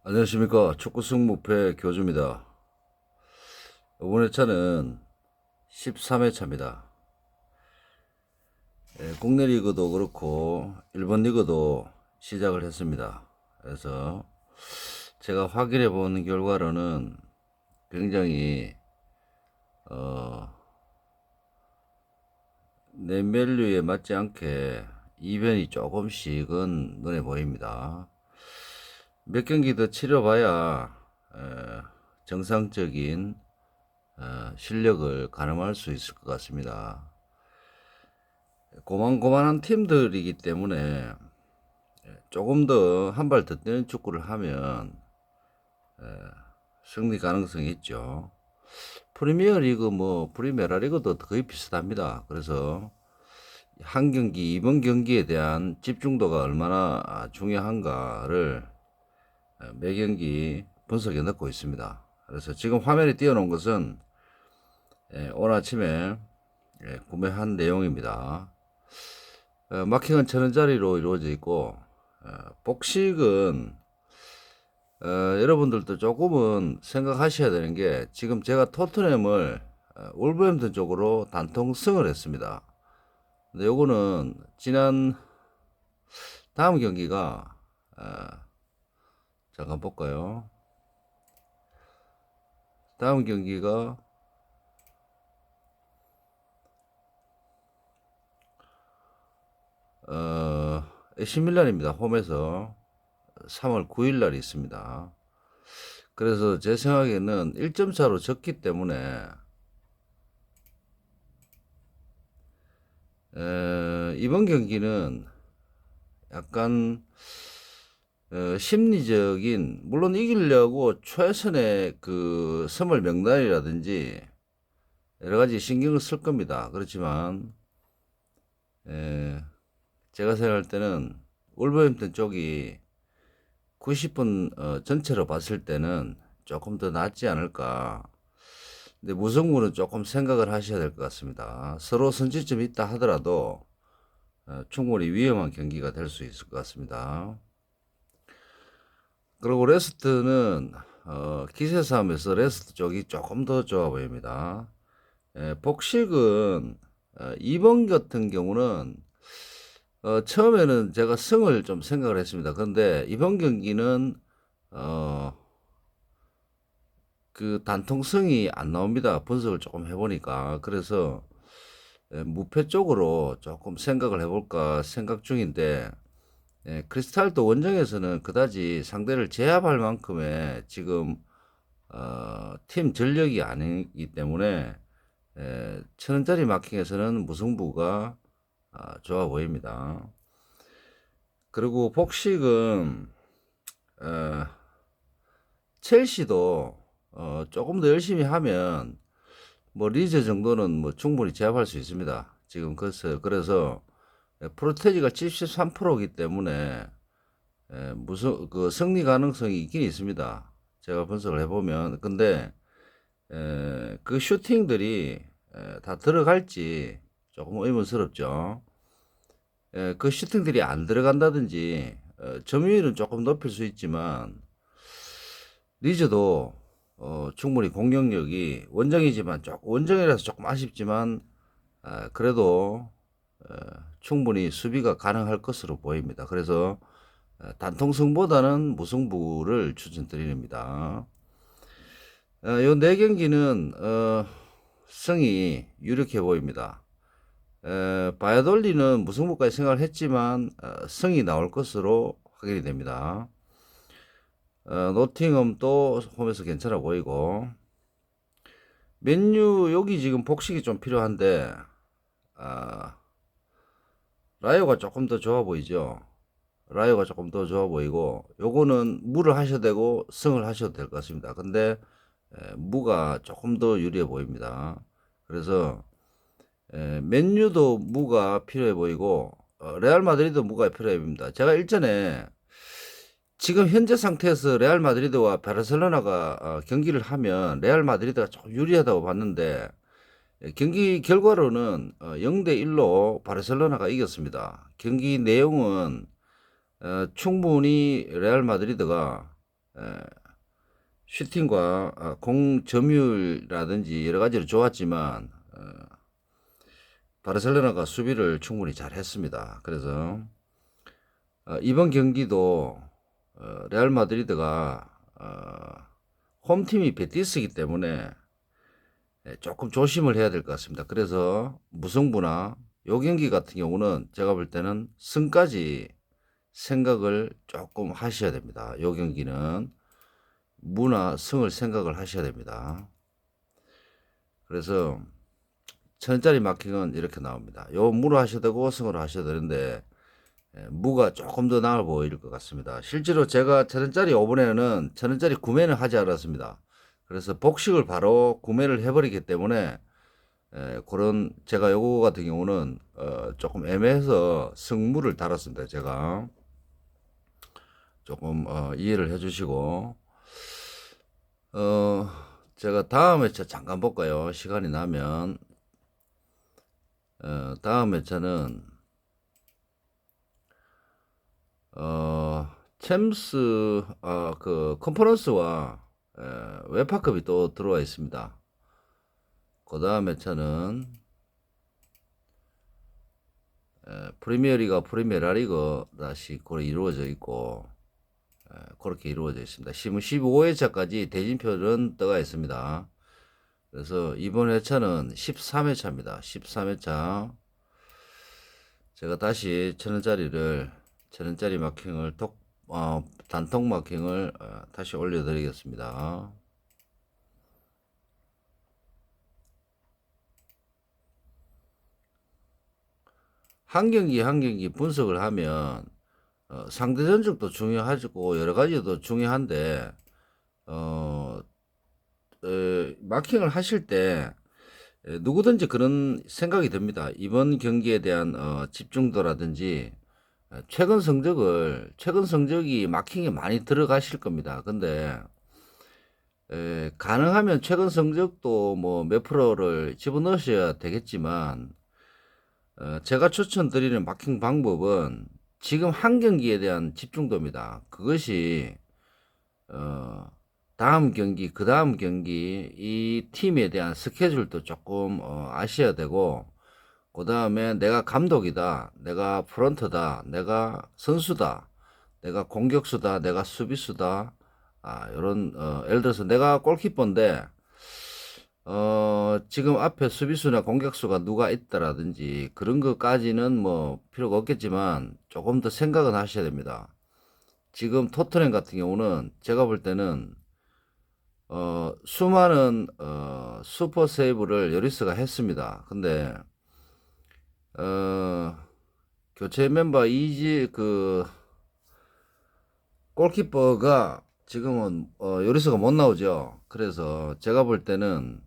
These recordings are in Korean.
안녕하십니까. 축구 승무패 교주입니다. 이번 회차는 13회차입니다. 국내 리그도 그렇고 일본 리그도 시작을 했습니다. 그래서 제가 확인해 본 결과로는 굉장히 넷밸류에 맞지 않게 이변이 조금씩은 눈에 보입니다. 몇 경기 더 치러봐야 정상적인 실력을 가늠할 수 있을 것 같습니다. 고만고만한 팀들이기 때문에 조금 더 한 발 더 뛰는 축구를 하면 승리 가능성이 있죠. 프리미어 리그 프리메라 리그도 거의 비슷합니다. 그래서 한 경기, 이번 경기에 대한 집중도가 얼마나 중요한가를 매 경기 분석해 넣고 있습니다. 그래서 지금 화면에 띄워놓은 것은 오늘 아침에 구매한 내용입니다. 마킹은 1,000원짜리로 이루어져 있고 복식은 여러분들도 조금은 생각하셔야 되는 게 지금 제가 토트넘을 울버햄튼 쪽으로 단통 승을 했습니다. 근데 요거는 지난 다음 경기가 잠깐 볼까요? 다음 경기가 에시밀란입니다. 홈에서 3월 9일 날 있습니다. 그래서 제 생각에는 1점 차로 졌기 때문에 이번 경기는 약간 심리적인, 물론 이기려고 최선의 그 선물 명단이라든지 여러 가지 신경을 쓸 겁니다. 그렇지만 제가 생각할 때는 울버햄튼 쪽이 90분 전체로 봤을 때는 조금 더 낫지 않을까. 근데 무승부는 조금 생각을 하셔야 될 것 같습니다. 서로 선취점이 있다 하더라도 충분히 위험한 경기가 될 수 있을 것 같습니다. 그리고 레스트는 기세 싸움에서 레스트 쪽이 조금 더 좋아 보입니다. 복식은 이번 같은 경우는 처음에는 제가 승을 좀 생각을 했습니다. 그런데 이번 경기는 그 단통성이 안 나옵니다. 분석을 조금 해보니까. 그래서 무패 쪽으로 조금 생각을 해볼까 생각 중인데 크리스탈도 원정에서는 그다지 상대를 제압할 만큼의 지금 팀 전력이 아니기 때문에 1,000원짜리 마킹에서는 무승부가 좋아 보입니다. 그리고 복식은 첼시도 조금 더 열심히 하면 리즈 정도는 충분히 제압할 수 있습니다. 지금 그래서 프로테지가 73%이기 때문에 무슨 그 승리 가능성이 있긴 있습니다. 제가 분석을 해보면. 근데 그 슈팅들이 다 들어갈지 조금 의문스럽죠. 그 슈팅들이 안 들어간다든지 점유율은 조금 높일 수 있지만 리즈도 충분히 공격력이 원정이지만 원정이라서 조금 아쉽지만 그래도 충분히 수비가 가능할 것으로 보입니다. 그래서 단통승보다는 무승부를 추천드립니다. 요 네 경기는 승이 유력해 보입니다. 바야돌리는 무승부까지 생각을 했지만 승이 나올 것으로 확인이 됩니다. 노팅엄도 홈에서 괜찮아 보이고 맨유 여기 지금 복식이 좀 필요한데 라이오가 조금 더 좋아 보이죠. 라이오가 조금 더 좋아 보이고 요거는 무를 하셔도 되고 승을 하셔도 될 것 같습니다. 근데 무가 조금 더 유리해 보입니다. 그래서 맨유도 무가 필요해 보이고 레알 마드리드 무가 필요해 보입니다. 제가 일전에 지금 현재 상태에서 레알 마드리드와 바르셀로나가 경기를 하면 레알 마드리드가 조금 유리하다고 봤는데 경기 결과로는 0대 1로 바르셀로나가 이겼습니다. 경기 내용은 충분히 레알 마드리드가 슈팅과 공 점유율이라든지 여러 가지로 좋았지만 바르셀로나가 수비를 충분히 잘 했습니다. 그래서 이번 경기도 레알 마드리드가 홈팀이 베티스이기 때문에 조금 조심을 해야 될 것 같습니다. 그래서 무승부나 요 경기 같은 경우는 제가 볼 때는 승까지 생각을 조금 하셔야 됩니다. 요 경기는 무나 승을 생각을 하셔야 됩니다. 그래서 1000원짜리 마킹은 이렇게 나옵니다. 요 무로 하셔도 되고 승으로 하셔도 되는데 무가 조금 더 나아 보일 것 같습니다. 실제로 제가 1000원짜리 이번에는 1000원짜리 구매는 하지 않았습니다. 그래서 복식을 바로 구매를 해버리기 때문에 그런 제가 요거 같은 경우는 조금 애매해서 승무를 달았습니다. 제가 조금 이해를 해주시고 제가 다음 회차 잠깐 볼까요? 시간이 나면 다음 회차는 챔스 그 컨퍼런스와 웨파컵이 또 들어와 있습니다. 그 다음 회차는 프리미어리가 프리미어라리그 다시 그렇게 이루어져 있고 그렇게 이루어져 있습니다. 15회차까지 대진표는 떠가 있습니다. 그래서 이번 회차는 13회차입니다. 13회차 제가 다시 1000원짜리 마킹을 단톡 마킹을 다시 올려드리겠습니다. 한 경기 한 경기 분석을 하면 상대 전적도 중요하고 여러 가지도 중요한데 마킹을 하실 때 누구든지 그런 생각이 듭니다. 이번 경기에 대한 집중도라든지 최근 성적이 마킹에 많이 들어가실 겁니다. 근데 가능하면 최근 성적도 뭐 몇 프로를 집어넣으셔야 되겠지만 제가 추천드리는 마킹 방법은 지금 한 경기에 대한 집중도입니다. 그것이 다음 경기, 그 다음 경기 이 팀에 대한 스케줄도 조금 아셔야 되고 그 다음에 내가 감독이다, 내가 프런트다, 내가 선수다, 내가 공격수다, 내가 수비수다, 이런 예를 들어서 내가 골키퍼인데 지금 앞에 수비수나 공격수가 누가 있다라든지 그런 것까지는 뭐 필요가 없겠지만 조금 더 생각은 하셔야 됩니다. 지금 토트넘 같은 경우는 제가 볼 때는 수많은 슈퍼 세이브를 요리스가 했습니다. 근데 교체 멤버 골키퍼가 지금은 요리스가 못 나오죠. 그래서 제가 볼 때는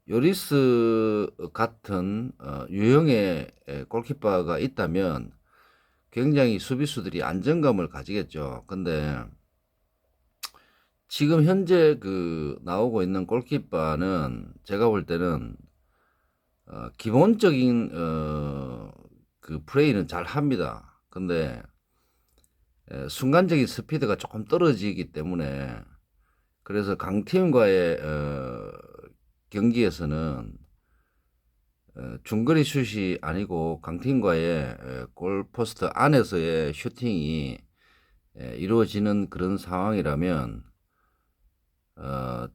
요리스 같은 유형의 골키퍼가 있다면 굉장히 수비수들이 안정감을 가지겠죠. 근데 지금 현재 그 나오고 있는 골키퍼는 제가 볼 때는 기본적인 그 플레이는 잘 합니다. 근데 순간적인 스피드가 조금 떨어지기 때문에 그래서 강팀과의 경기에서는 중거리 슛이 아니고 강팀과의 골포스트 안에서의 슈팅이 이루어지는 그런 상황이라면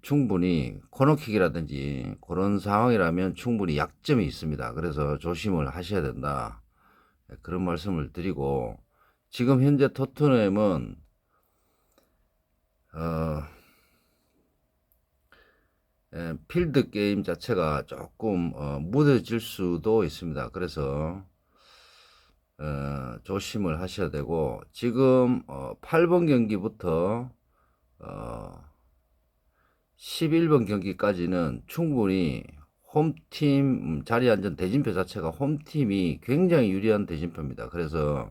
충분히 코너킥이라든지 그런 상황이라면 충분히 약점이 있습니다. 그래서 조심을 하셔야 된다. 그런 말씀을 드리고 지금 현재 토트넘은 필드 게임 자체가 조금 무뎌질 수도 있습니다. 그래서 조심을 하셔야 되고 지금 8번 경기부터 11번 경기까지는 충분히 홈팀 자리 앉은 대진표 자체가 홈팀이 굉장히 유리한 대진표입니다. 그래서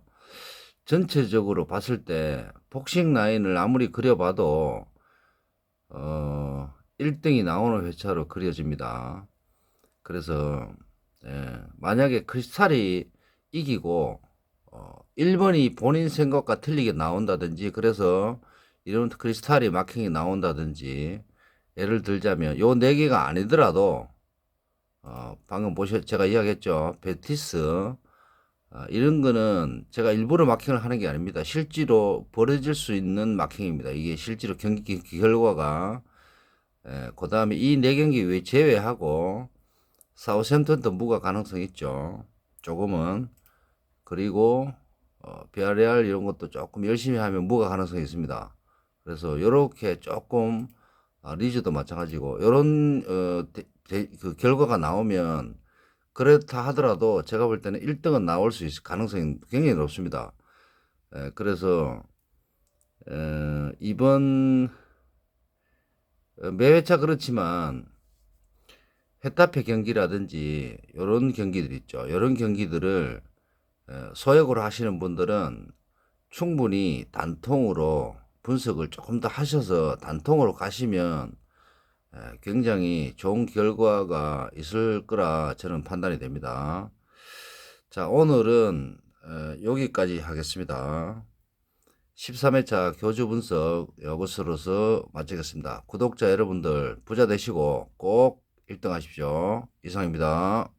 전체적으로 봤을 때 복싱 라인을 아무리 그려봐도 1등이 나오는 회차로 그려집니다. 그래서 만약에 크리스탈이 이기고 1번이 본인 생각과 틀리게 나온다든지 그래서 이런 크리스탈이 마킹이 나온다든지 예를 들자면 요 네 개가 아니더라도 방금 제가 이야기했죠. 베티스 이런 거는 제가 일부러 마킹을 하는 게 아닙니다. 실제로 벌어질 수 있는 마킹입니다. 이게 실제로 경기 결과가 그 다음에 이 네 경기 외 제외하고 사우샘턴도 무가 가능성 있죠. 조금은. 그리고 비아레알 이런 것도 조금 열심히 하면 무가 가능성이 있습니다. 그래서 요렇게 조금 리즈도 마찬가지고 요런 그 결과가 나오면 그렇다 하더라도 제가 볼 때는 1등은 나올 수 있을 가능성이 굉장히 높습니다. 그래서 이번 매 회차 그렇지만 헤타페 경기라든지 요런 경기들 있죠. 요런 경기들을 소액으로 하시는 분들은 충분히 단통으로 분석을 조금 더 하셔서 단통으로 가시면 굉장히 좋은 결과가 있을 거라 저는 판단이 됩니다. 자, 오늘은 여기까지 하겠습니다. 13회차 교주 분석 이것으로서 마치겠습니다. 구독자 여러분들 부자 되시고 꼭 1등 하십시오. 이상입니다.